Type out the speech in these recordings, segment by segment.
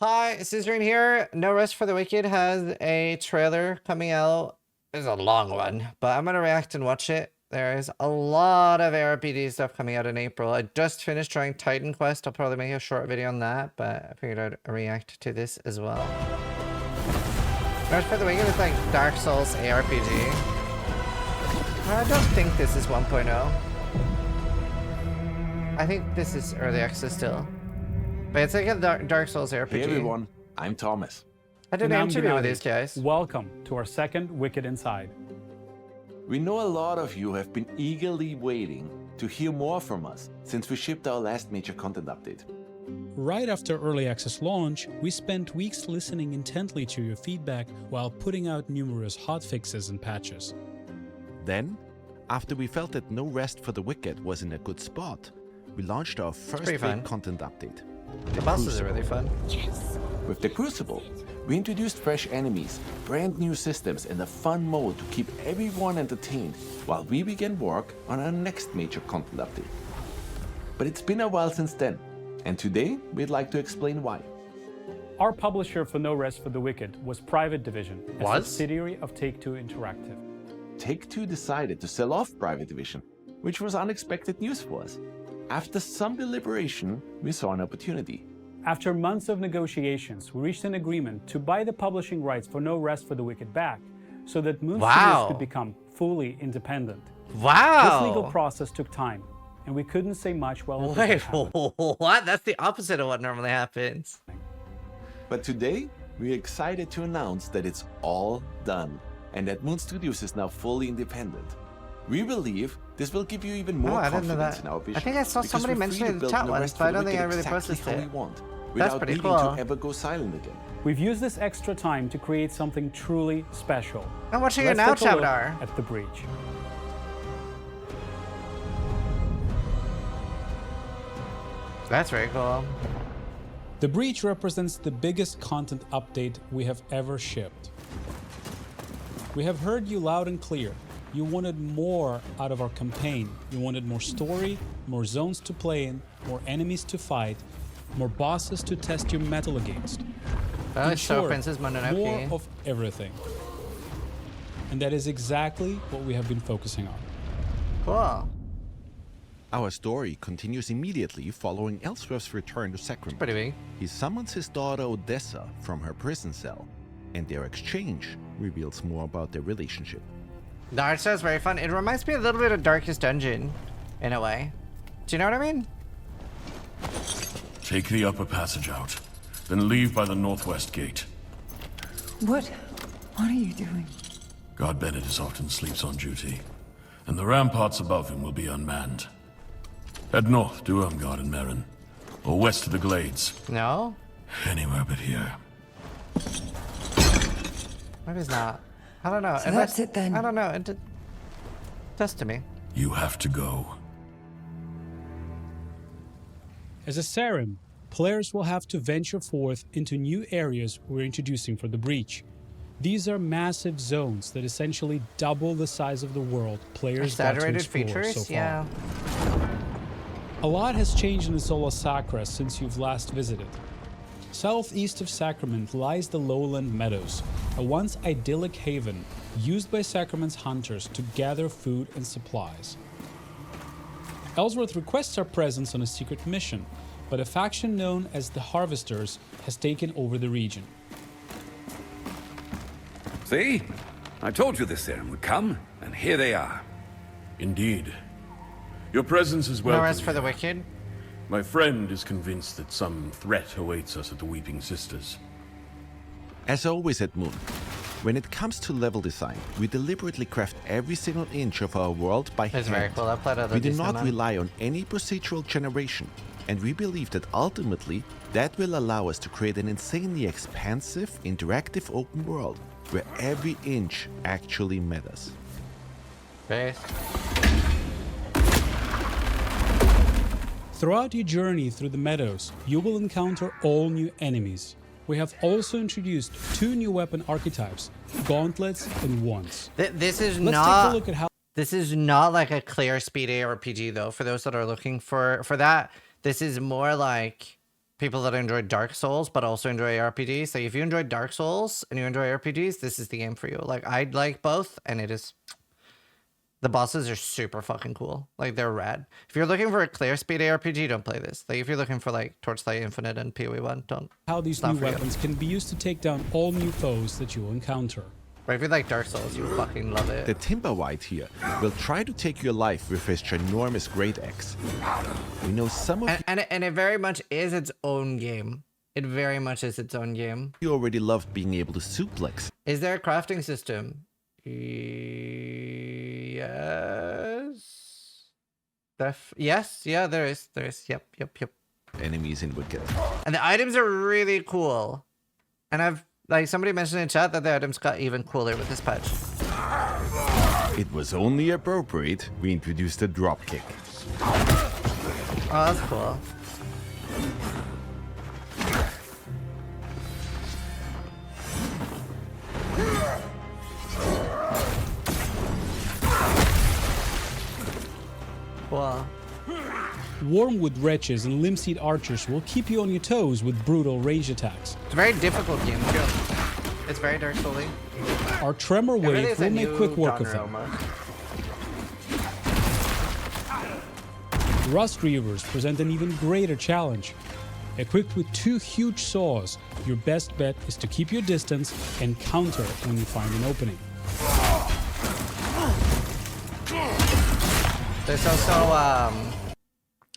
Hi, Zizaran here. No Rest for the Wicked has a trailer coming out. It's a long one, but I'm going to react and watch it. There's a lot of ARPG stuff coming out in April. I just finished trying Titan Quest. I'll probably make a short video on that, but I figured I'd react to this as well. No Rest for the Wicked is like Dark Souls ARPG. I don't think this is 1.0. I think this is early access still. But it's like a Dark Souls RPG. Hey everyone, I'm Thomas. I did an interview with these guys. Welcome to our second Wicked Inside. We know a lot of you have been eagerly waiting to hear more from us since we shipped our last major content update. Right after early access launch, we spent weeks listening intently to your feedback while putting out numerous hotfixes and patches. Then, after we felt that No Rest for the Wicked was in a good spot, we launched our first big content update. The bosses are really fun. Yes. With the Crucible, we introduced fresh enemies, brand new systems, and a fun mode to keep everyone entertained while we began work on our next major content update. But it's been a while since then, and today we'd like to explain why. Our publisher for No Rest for the Wicked was Private Division, a subsidiary of Take-Two Interactive. Take-Two decided to sell off Private Division, which was unexpected news for us. After some deliberation, we saw an opportunity. After months of negotiations, we reached an agreement to buy the publishing rights for No Rest for the Wicked back, so that Moon Studios could become fully independent. Wow! This legal process took time, and we couldn't say much while it Wait, what? That's the opposite of what normally happens. But today, we're excited to announce that it's all done, and that Moon Studios is now fully independent. We believe this will give you even more confidence in our vision. I think I saw somebody mention it in the chat once, but I don't think I really processed it. That's pretty cool. Without needing to ever go silent again. We've used this extra time to create something truly special. I'm watching it now, Chavdar. At the breach. That's very cool. The breach represents the biggest content update we have ever shipped. We have heard you loud and clear. You wanted more out of our campaign. You wanted more story, more zones to play in, more enemies to fight, more bosses to test your mettle against. In short, more of everything. And that is exactly what we have been focusing on. Cool. Our story continues immediately following Ellsworth's return to Sacrament. Pretty big. He summons his daughter Odessa from her prison cell, and their exchange reveals more about their relationship. The art style is very fun. It reminds me a little bit of Darkest Dungeon, in a way. Do you know what I mean? Take the upper passage out, then leave by the northwest gate. What are you doing? God Bennett often sleeps on duty, and the ramparts above him will be unmanned. Head north to Ermgard and Marin, or west to the Glades. No? Anywhere but here. Maybe it's not. I don't know. So that's it then. I don't know. It does to me. You have to go. As a Sarim, players will have to venture forth into new areas we're introducing for the breach. These are massive zones that essentially double the size of the world players got to explore so far. Yeah. A lot has changed in the Sola Sacra since you've last visited. Southeast of Sacrament lies the lowland meadows, a once idyllic haven used by Sacrament's hunters to gather food and supplies. Ellsworth requests our presence on a secret mission, but a faction known as the Harvesters has taken over the region. See? I told you this Sarim would come, and here they are. Indeed. Your presence is welcome. No Rest for the Wicked. My friend is convinced that some threat awaits us at the Weeping Sisters. As always at Moon, when it comes to level design, we deliberately craft every single inch of our world by hand. Very cool. We do not rely on any procedural generation, and we believe that ultimately that will allow us to create an insanely expansive, interactive open world where every inch actually matters. Base. Throughout your journey through the meadows, you will encounter all new enemies. We have also introduced 2 new weapon archetypes, gauntlets and wands. This is Let's take a look at how This is not like a clear speed ARPG though. For those that are looking for that, this is more like people that enjoy Dark Souls but also enjoy ARPGs. Like if you enjoy Dark Souls and you enjoy RPGs, this is the game for you. Like I like both, and it is. The bosses are super fucking cool. Like they're rad. If you're looking for a clear speed ARPG, don't play this. Like if you're looking for like Torchlight Infinite and PoE 1, don't. How these new weapons can be used to take down all new foes that you will encounter. But if you like Dark Souls, you fucking love it. The Timberwhite here will try to take your life with his ginormous great axe. We know some of and it very much is its own game. It very much is its own game. you already loved being able to suplex. Is there a crafting system? Yes. Yes, yeah, there is. There is. Yep. Enemies in Wicked. And the items are really cool. And I've like somebody mentioned in chat that the items got even cooler with this patch. It was only appropriate we introduced a dropkick. Oh, that's cool. Cool. Wormwood wretches and limb-seed archers will keep you on your toes with brutal range attacks. It's a very difficult game too. It's very Dark Souls-y. Our tremor wave will make quick work of them. Rust Reavers present an even greater challenge. Equipped with 2 huge saws, your best bet is to keep your distance and counter when you find an opening. There's also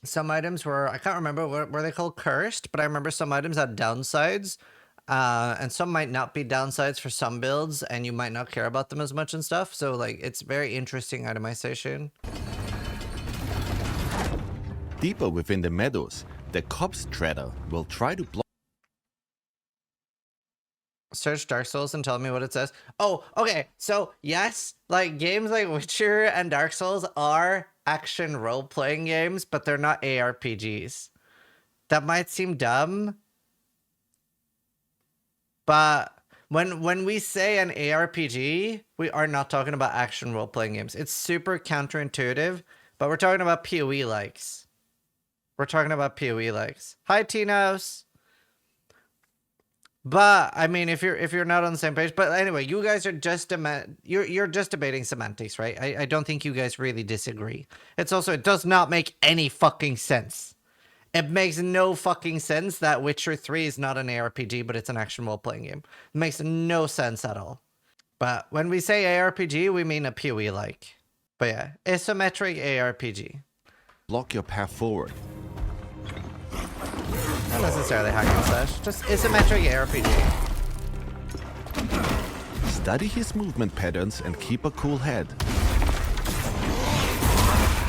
some items where I can't remember were they called cursed, but I remember some items had downsides, and some might not be downsides for some builds, and you might not care about them as much and stuff. So like it's very interesting itemization. Deeper within the meadows, the Copse Treader will try to block. Search Dark Souls and tell me what it says. Oh, okay. So yes, like games like Witcher and Dark Souls are action role-playing games, but they're not ARPGs. That might seem dumb, but when we say an ARPG, we are not talking about action role-playing games. It's super counterintuitive, but we're talking about PoE likes. We're talking about PoE likes. Hi, Tinos. But I mean, if you're not on the same page, but anyway, you guys are just you're just debating semantics, right? I don't think you guys really disagree. It's also, it does not make any fucking sense. It makes no fucking sense that Witcher 3 is not an ARPG, but it's an action role-playing game. It makes no sense at all. But when we say ARPG, we mean a PoE like. But yeah, isometric ARPG. Block your path forward. Not necessarily hack and slash, just isometric ARPG. Study his movement patterns and keep a cool head.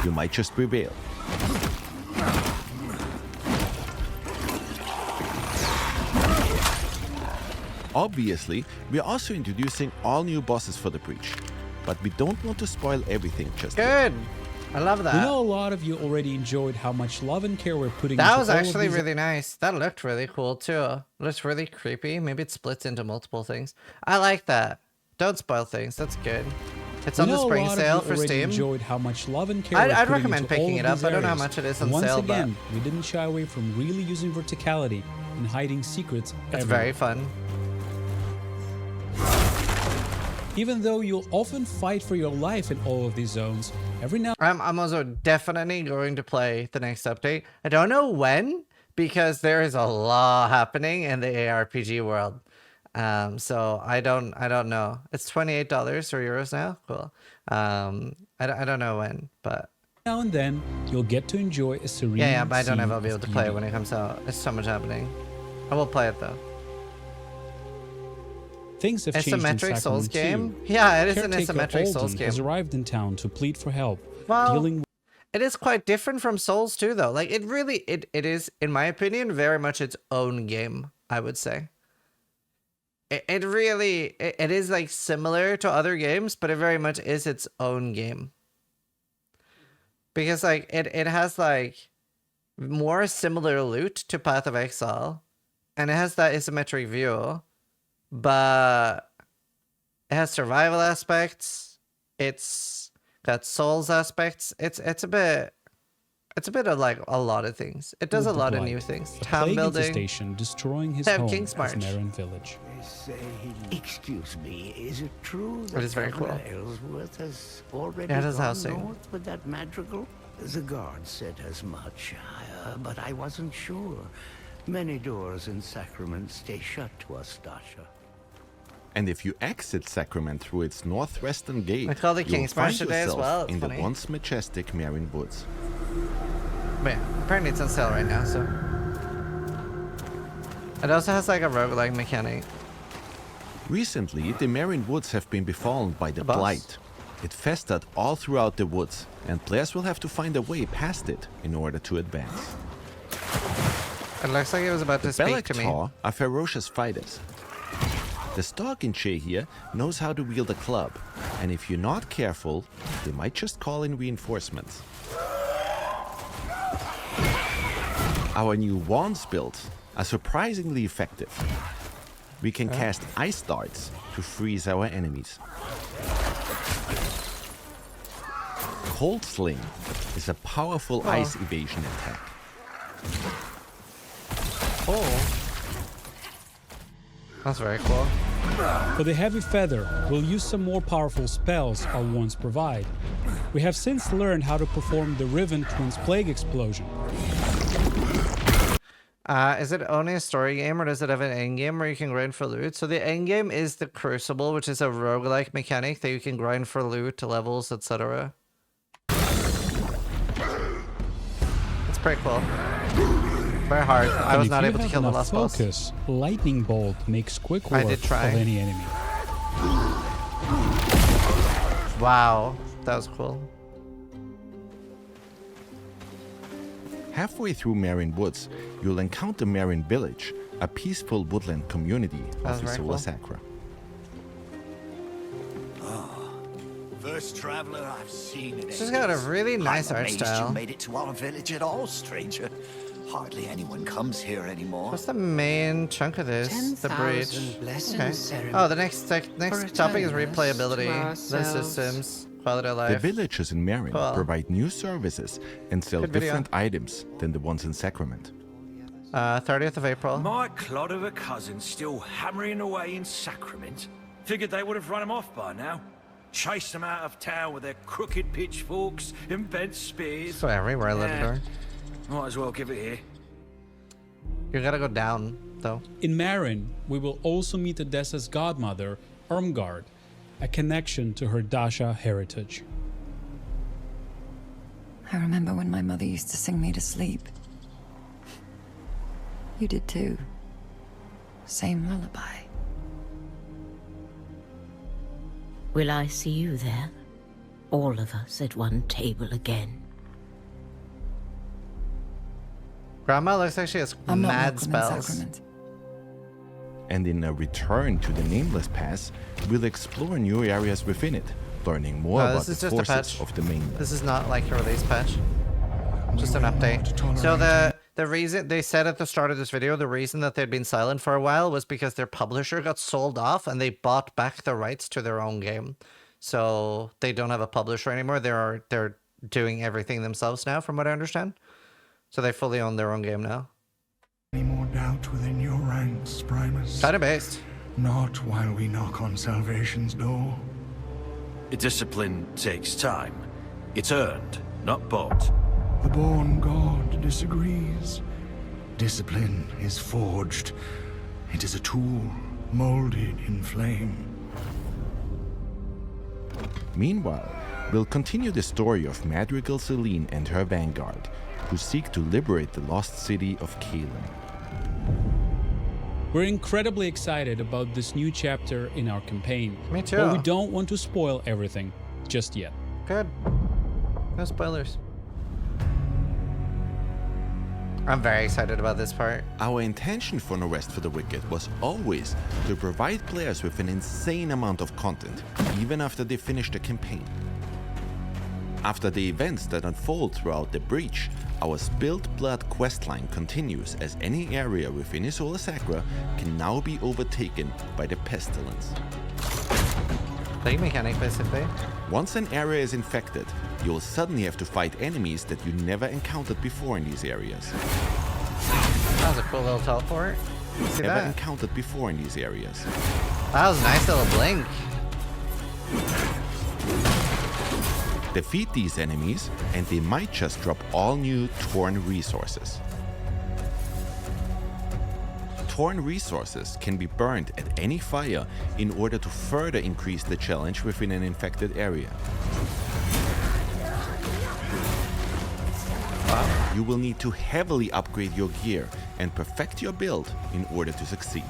You might just prevail. Obviously, we are also introducing all new bosses for the Breach, but we don't want to spoil everything just yet. Good. I love that. We know a lot of you already enjoyed how much love and care we're putting That into was all actually of these really nice. That looked really cool too. It looks really creepy. Maybe it splits into multiple things. I like that. Don't spoil things. That's good. It's on the spring sale for Steam. Enjoyed how much love and care I'd recommend picking it up. I don't know how much it is on Once sale, again, we didn't shy away from really using verticality and hiding secrets. It's very fun. Even though you'll often fight for your life in all of these zones, every now I'm also definitely going to play the next update. I don't know when, because there is a lot happening in the ARPG world. So I don't know. It's $28 or euros now. Cool. I don't know when, but now and then you'll get to enjoy a serene. Yeah, but I don't ever scene be able of to play it beauty. when it comes out. There's so much happening. I will play it though. Things have changed in Isometric Souls Sacrament game? too. Yeah, it is an Caretaker isometric Souls Alden game. has arrived in town to plead for help, Well, dealing it is quite different from Souls too, though. Like it really, it is, in my opinion, very much its own game. I would say. It really, it is like similar to other games, but it very much is its own game. Because like it has like more similar loot to Path of Exile, and it has that isometric view, but it has survival aspects. It's got Souls aspects. It's a bit It's a bit of like a lot of things. It does a with the lot of Blight, new things. a Town plague building. infestation destroying his Have home King's as March. Marin village. Excuse me, is it true It that is very cool. Governor Ellsworth has already Yeah, it is gone housing. north with that madrigal? The guard said as much, but I wasn't sure. Many doors in Sacrament stay shut to us, Dasha. And if you exit Sacrament through its northwestern gate, I call the you'll King's March find today as yourself well. It's in funny. the once majestic Marin Woods. But yeah, apparently it's on sale right now, so. It also has like a roguelike mechanic. Recently, the Marin Woods have been befallen by the boss? Blight. It festered all throughout the woods, and players will have to find a way past it in order to advance. It looks like it was about to speak to me. Belactar are ferocious fighters. The Stalkenche here knows how to wield a club, and if you're not careful, they might just call in reinforcements. Our new wands build are surprisingly effective. We can cast ice darts to freeze our enemies. Cold Sling is a powerful ice evasion attack. Oh. That's very cool. For the Heavy Feather, we'll use some more powerful spells our wands provide. We have since learned how to perform the Riven Twins Plague Explosion. Is it only a story game, or does it have an endgame where you can grind for loot? So the endgame is the Crucible, which is a roguelike mechanic that you can grind for loot, levels, etc. It's pretty cool. Very hard. I was not able to kill the last boss. Focus, Lightning Bolt makes quick I work did try. of any enemy. Wow, that was cool. Halfway through Marin Woods, you'll encounter Marin Village, a peaceful woodland community of very Isola cool. Sacra. First traveler I've seen in She's got a really nice I'm art amazed style. you made it to our village at all, stranger. Hardly anyone comes here anymore. What's the main chunk of this? The 10,000 bridge. blessings, Okay. Saren, Oh, the next topic is returning us replayability, to the ourselves. systems, quality of The life. villagers in Marin Cool. provide new services and sell Good video. different items than the ones in Sacrament. 30th of April. My clod of a cousin still hammering away in Sacrament. Figured they would have run him off by now. Chased them out of town with their crooked pitchforks and bent spears. So everywhere, Little. Might as well give it here. You gotta go down, though. In Marin, we will also meet Odessa's godmother, Irmgard, a connection to her Dasha heritage. I remember when my mother used to sing me to sleep. You did too. Same lullaby. Will I see you there? All of us at one table again. Grandma looks like she has I'm not mad welcome in spells. Sacrament. And in a return to the Nameless Pass, we'll explore new areas within it, learning more No, about this the is just a forces patch. of the mainland. This is not like a release patch. Just an update. So the reason they said at the start of this video, the reason that they'd been silent for a while was because their publisher got sold off and they bought back the rights to their own game. So they don't have a publisher anymore. They're doing everything themselves now, from what I understand. So they fully own their own game now. Any more doubt within your ranks, Primus? Kind of based. Not while we knock on salvation's door. Discipline takes time. It's earned, not bought. The born god disagrees. Discipline is forged. It is a tool, molded in flame. Meanwhile, we'll continue the story of Madrigal Celine and her vanguard, who seek to liberate the lost city of Kalen. We're incredibly excited about this new chapter in our campaign. Me too. But we don't want to spoil everything just yet. Good. No spoilers. I'm very excited about this part. Our intention for No Rest for the Wicked was always to provide players with an insane amount of content, even after they finish the campaign. After the events that unfold throughout the Breach, our Spilled Blood questline continues as any area within Isola Sacra can now be overtaken by the Pestilence. Plague mechanic, basically. Once an area is infected, you will suddenly have to fight enemies that you never encountered before in these areas. That was a cool little teleport. See Never that? encountered before in these areas. That was a nice little blink. Defeat these enemies, and they might just drop all new Torn resources. Torn resources can be burned at any fire in order to further increase the challenge within an infected area. You will need to heavily upgrade your gear and perfect your build in order to succeed.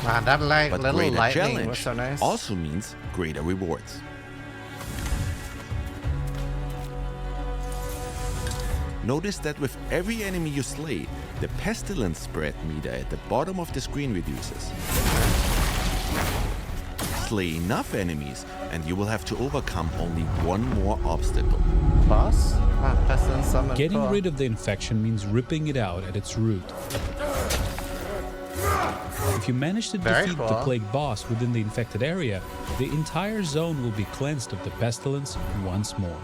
Wow, that But little greater lightning challenge was so nice. also means greater rewards. Notice that with every enemy you slay, the Pestilence spread meter at the bottom of the screen reduces. Slay enough enemies and you will have to overcome only one more obstacle. Boss? Ah, Pestilence summon. Getting Cool. rid of the infection means ripping it out at its root. If you manage to Very defeat cool. the plague boss within the infected area, the entire zone will be cleansed of the pestilence once more.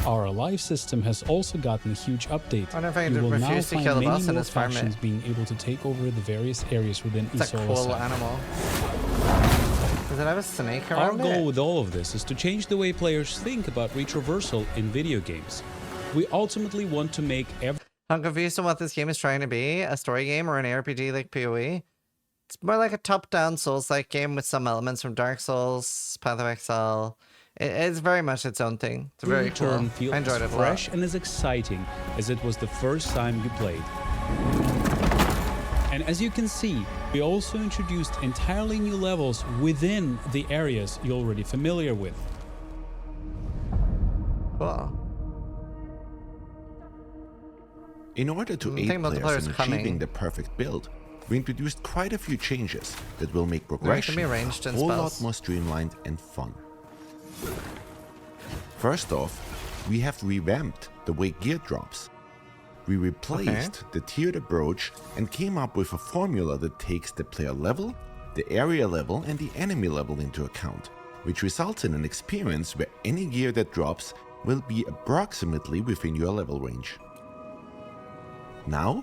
Our alive system has also gotten a huge update. I wonder if I You will now refuse to find kill the many boss and more just farm it. factions being able to take over the various areas within It's a Isola cool South. animal. Does it have a snake Our around goal it? with all of this is to change the way players think about retraversal in video games. We ultimately want to make every I'm confused on what this game is trying to be. A story game or an ARPG like PoE? It's more like a top-down Souls-like game with some elements from Dark Souls, Path of Exile. It's very much its own thing. It's very cool. turn feel I as enjoyed it a fresh lot. and as exciting as it was the first time you played. And as you can see, we also introduced entirely new levels within the areas you're already familiar with. Cool. In order to aid think multiplayer players is in coming. achieving the perfect build, we introduced quite a few changes that will make progression be a ranged in whole lot spells. more streamlined and fun. First off, we have revamped the way gear drops. We replaced the tiered approach and came up with a formula that takes the player level, the area level, and the enemy level into account, which results in an experience where any gear that drops will be approximately within your level range. Now,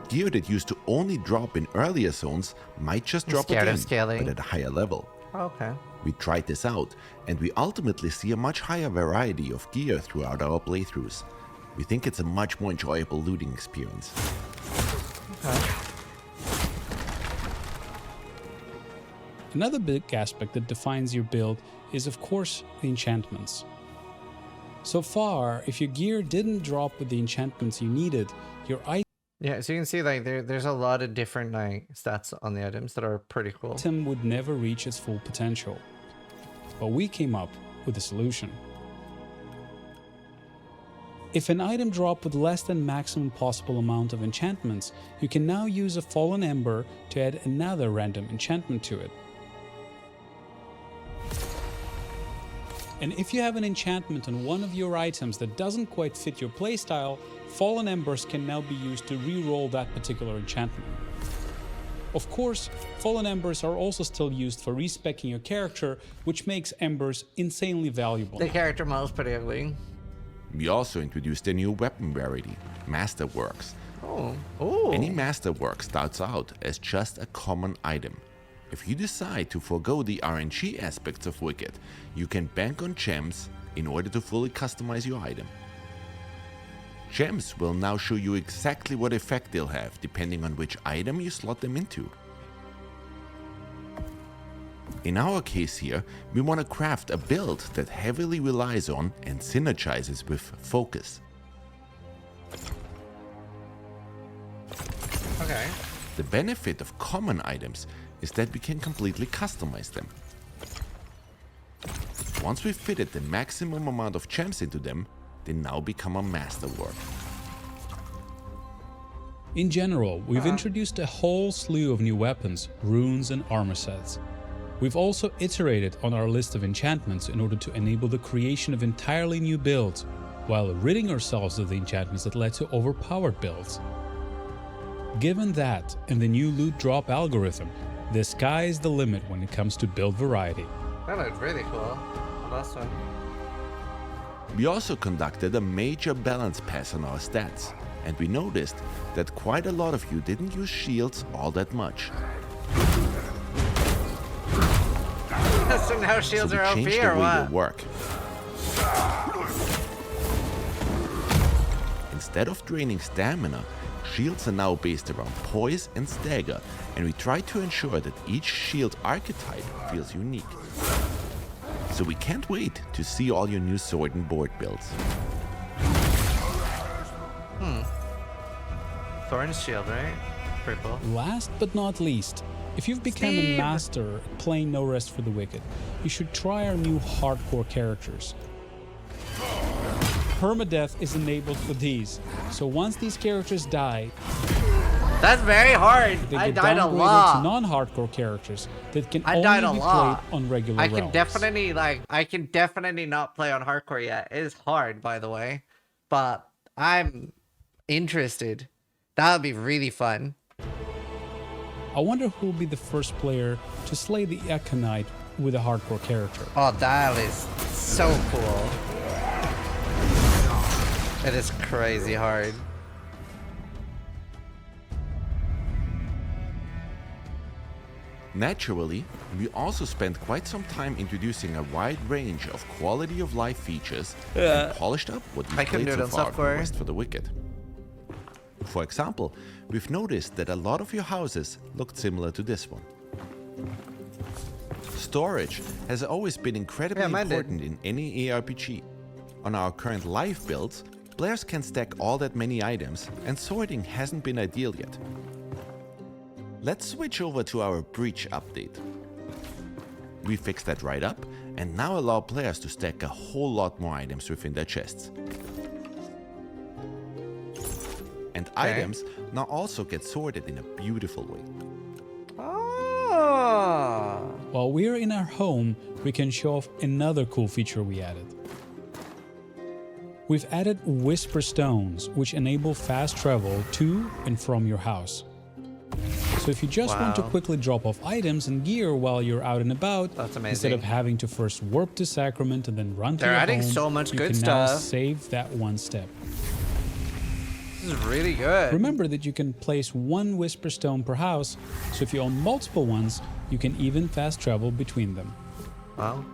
gear that used to only drop in earlier zones might just I'm drop scared of again, scaling. but at a higher level. Okay. We tried this out, and we ultimately see a much higher variety of gear throughout our playthroughs. We think it's a much more enjoyable looting experience. Another big aspect that defines your build is, of course, the enchantments. So far, if your gear didn't drop with the enchantments you needed, your Yeah, so you can see like there's a lot of different like stats on the items that are pretty cool. item would never reach its full potential. But we came up with a solution. If an item dropped with less than maximum possible amount of enchantments, you can now use a Fallen Ember to add another random enchantment to it. And if you have an enchantment on one of your items that doesn't quite fit your playstyle, Fallen Embers can now be used to re-roll that particular enchantment. Of course, Fallen Embers are also still used for respeccing your character, which makes Embers insanely valuable. The character model's pretty ugly. We also introduced a new weapon rarity, Masterworks. Oh. Ooh. Any Masterwork starts out as just a common item. If you decide to forego the RNG aspects of Wicked, you can bank on gems in order to fully customize your item. Gems will now show you exactly what effect they'll have depending on which item you slot them into. In our case here, we want to craft a build that heavily relies on and synergizes with focus. Okay. The benefit of common items is that we can completely customize them. Once we've fitted the maximum amount of gems into them, they now become a masterwork. In general, we've introduced a whole slew of new weapons, runes and armor sets. We've also iterated on our list of enchantments in order to enable the creation of entirely new builds, while ridding ourselves of the enchantments that led to overpowered builds. Given that and the new loot drop algorithm, the sky is the limit when it comes to build variety. That looked really cool. The last one. We also conducted a major balance pass on our stats, and we noticed that quite a lot of you didn't use shields all that much. So now shields so are we OP changed or the way what? they work. Instead of draining stamina, shields are now based around poise and stagger, and we try to ensure that each shield archetype feels unique. So we can't wait to see all your new sword and board builds. Thorn shield, right? Purple. Last but not least, if you've become a master at playing No Rest for the Wicked, you should try our new hardcore characters. Permadeath is enabled for these, so once these characters die, that's very hard. They I get died a downgraded lot. to non-hardcore characters that can I died a only be lot. played on regular I can realms. definitely not play on hardcore yet. It is hard, by the way, but I'm interested. That would be really fun. I wonder who will be the first player to slay the Econite with a hardcore character. Oh, that is so cool. It is crazy hard. Naturally, we also spent quite some time introducing a wide range of quality of life features and polished up what we've played so far from West for the Wicked. For example, we've noticed that a lot of your houses looked similar to this one. Storage has always been incredibly important in any ARPG. On our current live builds, players can stack all that many items, and sorting hasn't been ideal yet. Let's switch over to our Breach update. We fixed that right up, and now allow players to stack a whole lot more items within their chests. And items now also get sorted in a beautiful way. Oh. While we're in our home, we can show off another cool feature we added. We've added Whisper Stones, which enable fast travel to and from your house. So if you just want to quickly drop off items and gear while you're out and about, instead of having to first warp to Sacrament and then run to your home, so much you good can now stuff. save that one step. This is really good. Remember that you can place one Whisper Stone per house, so if you own multiple ones, you can even fast travel between them. Wow.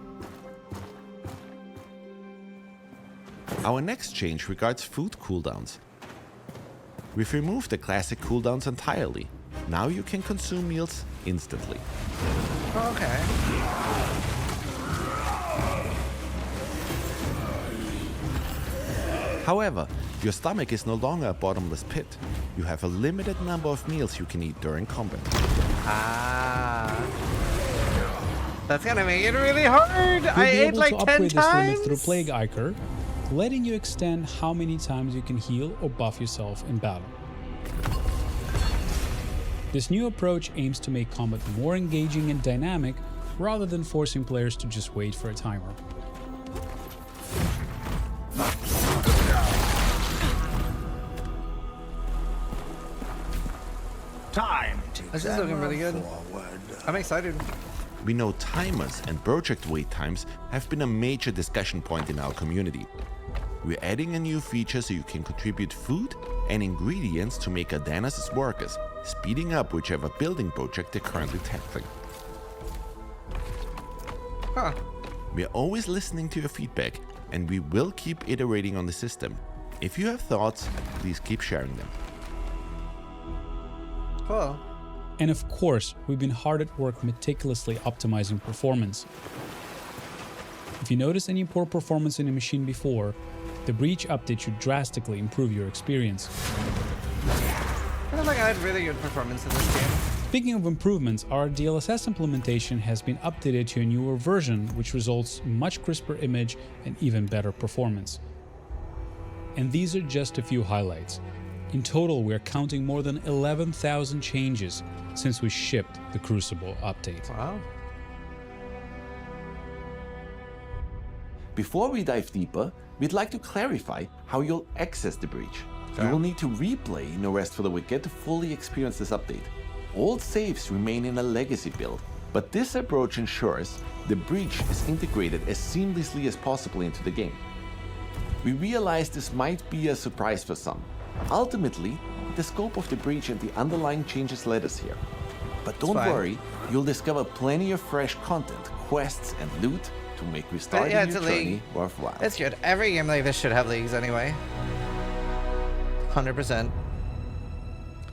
Our next change regards food cooldowns. We've removed the classic cooldowns entirely. Now you can consume meals instantly. Okay. However, your stomach is no longer a bottomless pit. You have a limited number of meals you can eat during combat. Ah. That's gonna make it really hard. You'll I be ate able like to 10 upgrade this limit times. through Plague Ichor, letting you extend how many times you can heal or buff yourself in battle. This new approach aims to make combat more engaging and dynamic, rather than forcing players to just wait for a timer. Time to This is looking really good. I'm excited. We know timers and project wait times have been a major discussion point in our community. We're adding a new feature so you can contribute food and ingredients to make Adanas' workers, speeding up whichever building project they're currently tackling. Huh. We're always listening to your feedback, and we will keep iterating on the system. If you have thoughts, please keep sharing them. Cool. And of course, we've been hard at work meticulously optimizing performance. If you notice any poor performance in a machine before, the Breach update should drastically improve your experience. I feel like I had really good performance in this game. Speaking of improvements, our DLSS implementation has been updated to a newer version, which results in much crisper image and even better performance. And these are just a few highlights. In total, we are counting more than 11,000 changes since we shipped the Crucible update. Wow. Before we dive deeper, we'd like to clarify how you'll access the breach. You will need to replay No Rest for the Wicked to fully experience this update. Old saves remain in a legacy build, but this approach ensures the breach is integrated as seamlessly as possible into the game. We realize this might be a surprise for some. Ultimately, the scope of the breach and the underlying changes led us here. But don't worry, you'll discover plenty of fresh content, quests, and loot to make restarting your journey worthwhile. It's good. Every game like this should have leagues anyway. 100%.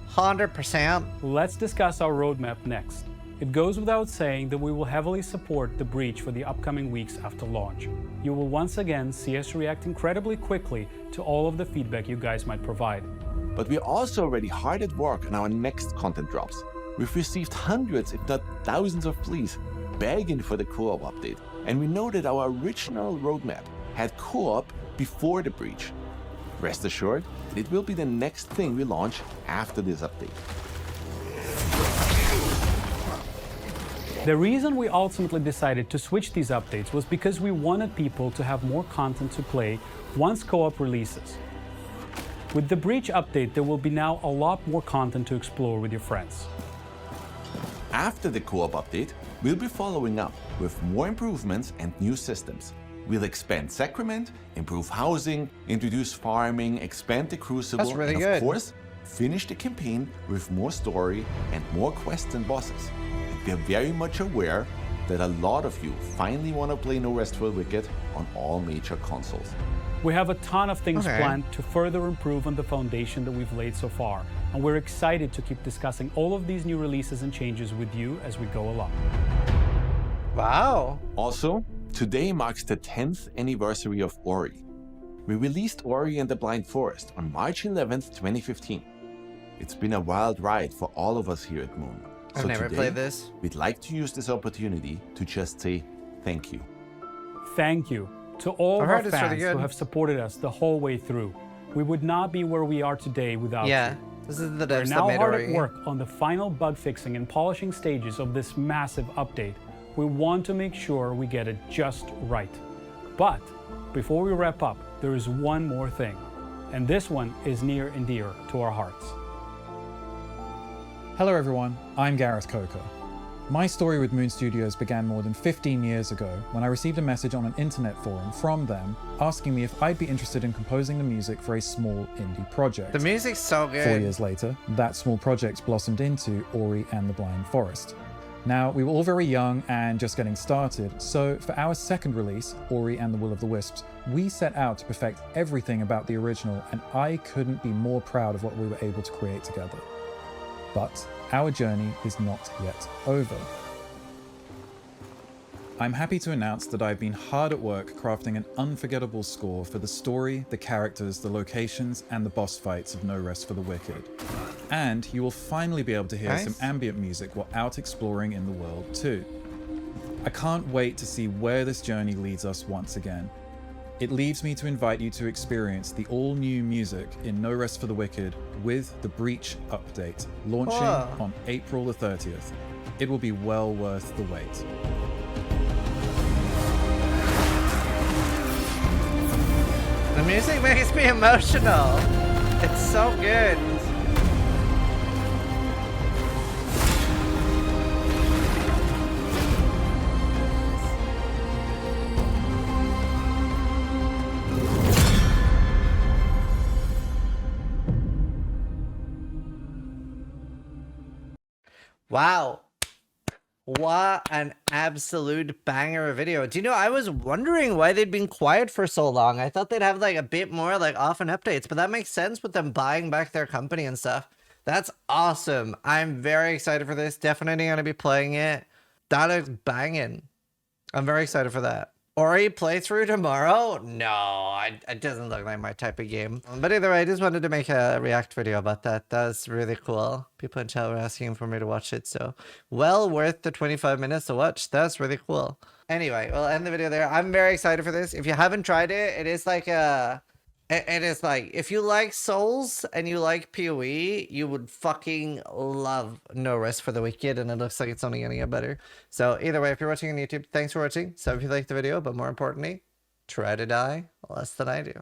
100%. Let's discuss our roadmap next. It goes without saying that we will heavily support the breach for the upcoming weeks after launch. You will once again see us react incredibly quickly to all of the feedback you guys might provide. But we're also already hard at work on our next content drops. We've received hundreds, if not thousands of pleas begging for the co-op update, and we know that our original roadmap had co-op before the breach. Rest assured, it will be the next thing we launch after this update. The reason we ultimately decided to switch these updates was because we wanted people to have more content to play once co-op releases. With the Breach update, there will be now a lot more content to explore with your friends. After the co-op update, we'll be following up with more improvements and new systems. We'll expand Sacrament, improve housing, introduce farming, expand the Crucible, That's really and good. of course, finish the campaign with more story and more quests and bosses. And we're very much aware that a lot of you finally want to play No Rest for the Wicked on all major consoles. We have a ton of things planned to further improve on the foundation that we've laid so far, and we're excited to keep discussing all of these new releases and changes with you as we go along. Wow. Also, today marks the 10th anniversary of Ori. We released Ori and the Blind Forest on March 11th, 2015. It's been a wild ride for all of us here at Moon. I've never played this. We'd like to use this opportunity to just say thank you. Thank you to all of our fans who have supported us the whole way through. We would not be where we are today without you. This is the We're devs now that made hard Ori. at work on the final bug fixing and polishing stages of this massive update. We want to make sure we get it just right. But before we wrap up, there is one more thing, and this one is near and dear to our hearts. Hello everyone, I'm Gareth Coker. My story with Moon Studios began more than 15 years ago when I received a message on an internet forum from them asking me if I'd be interested in composing the music for a small indie project. The music's so good. 4 years later, that small project blossomed into Ori and the Blind Forest. Now, we were all very young and just getting started, so for our second release, Ori and the Will of the Wisps, we set out to perfect everything about the original, and I couldn't be more proud of what we were able to create together. But our journey is not yet over. I'm happy to announce that I've been hard at work crafting an unforgettable score for the story, the characters, the locations, and the boss fights of No Rest for the Wicked. And you will finally be able to hear some ambient music while out exploring in the world too. I can't wait to see where this journey leads us once again. It leaves me to invite you to experience the all-new music in No Rest for the Wicked with the Breach update, launching on April the 30th. It will be well worth the wait. The music makes me emotional. It's so good. Wow. What an absolute banger of video. Do you know, I was wondering why they'd been quiet for so long. I thought they'd have like a bit more like often updates, but that makes sense with them buying back their company and stuff. That's awesome. I'm very excited for this. Definitely going to be playing it. That looks banging. I'm very excited for that. Ori playthrough tomorrow? No, it doesn't look like my type of game. But either way, I just wanted to make a react video about that. That's really cool. People in chat were asking for me to watch it, so well worth the 25 minutes to watch. That's really cool. Anyway, we'll end the video there. I'm very excited for this. If you haven't tried it, it is like a... It is like, if you like Souls and you like PoE, you would fucking love No Rest for the Wicked, and it looks like it's only gonna get better. So either way, if you're watching on YouTube, thanks for watching. So if you liked the video, but more importantly, try to die less than I do.